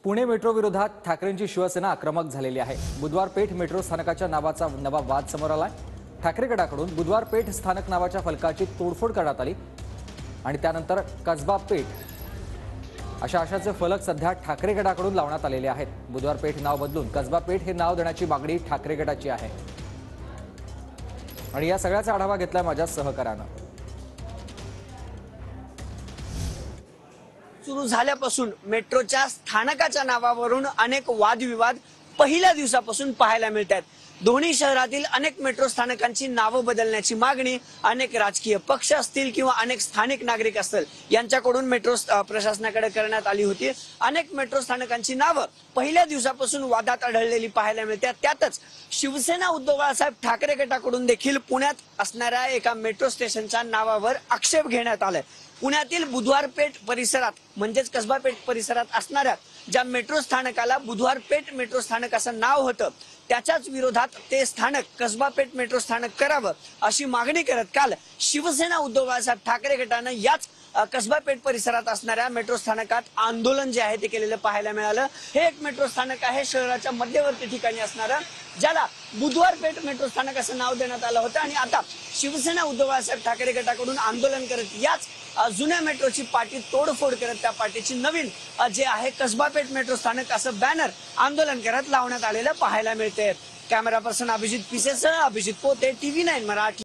Pune metro विरोधात ठाकरेंची शिवसेना आक्रमक झालेली आहे। बुधवार पेठ मेट्रो स्थानकाच्या नावाचा नवा वाद समोर आलाय। ठाकरे गटाकडून बुधवार पेठ स्थानक नावाच्या फलकाची तोडफोड करण्यात आली आणि त्यानंतर कसबा पेठ अशाचे फलक सध्या ठाकरे गटाकडून लावण्यात आलेले आहेत। बुधवार पेठ नाव बदलून कसबा पेठ हे नाव देण्याची मागणी ठाकरे गटाची आहे आणि या सगळ्याचा आढावा घेतला माझ्या सहकार्यानं। सुरू झाल्यापासून मेट्रोच्या स्थानकाच्या नावावरून अनेक वादविवाद पहिल्या दिवसापासून पाहायला मिळतात। दोन्ही शहरातील अनेक मेट्रो स्थानकांची नावं बदलण्याची मागणी अनेक राजकीय पक्ष असतील किंवा अनेक स्थानिक नागरिक असतील यांच्याकडून मेट्रो प्रशासनाकडे करण्यात आली होती। अनेक मेट्रो स्थानकांची नावं पहिल्या दिवसापासून वादात आढळलेली पाहायला मिळतात। त्यातच शिवसेना उद्धव बाळासाहेब ठाकरे गटाकडून देखील पुण्यात असणाऱ्या एका मेट्रो स्टेशनच्या नावावर आक्षेप घेण्यात आलाय। पुण्यातील बुधवार पेठ परिसरात म्हणजेच कसबा पेठ परिसरात असणाऱ्या ज्या मेट्रो स्थानकाला बुधवार पेठ मेट्रो स्थानक असं नाव होतं त्याच्याच विरोधात ते स्थानक कसबा पेठ मेट्रो स्थानक करावं अशी मागणी करत काल शिवसेना उद्धव बाळासाहेब ठाकरे गटानं याच कसबा पेठ परिसरात असणाऱ्या मेट्रो स्थानकात आंदोलन जे आहे ते केलेलं पाहायला मिळालं। हे एक मेट्रो स्थानक आहे शहराच्या मध्यवर्ती ठिकाणी असणारं, ज्याला बुधवार पेठ मेट्रो स्थानक असं नाव देण्यात आलं होतं आणि आता शिवसेना उद्धव बाळासाहेब ठाकरे गटाकडून आंदोलन करत याच जुन्या मेट्रोची पाटी तोडफोड करत त्या पाटीची नवीन जे आहे कसबा पेठ मेट्रो स्थानक असं बॅनर आंदोलन करत लावण्यात आलेलं पाहायला मिळते। कॅमेरा पर्सन अभिजित पिसेसह अभिजित पोते, TV9 मराठी।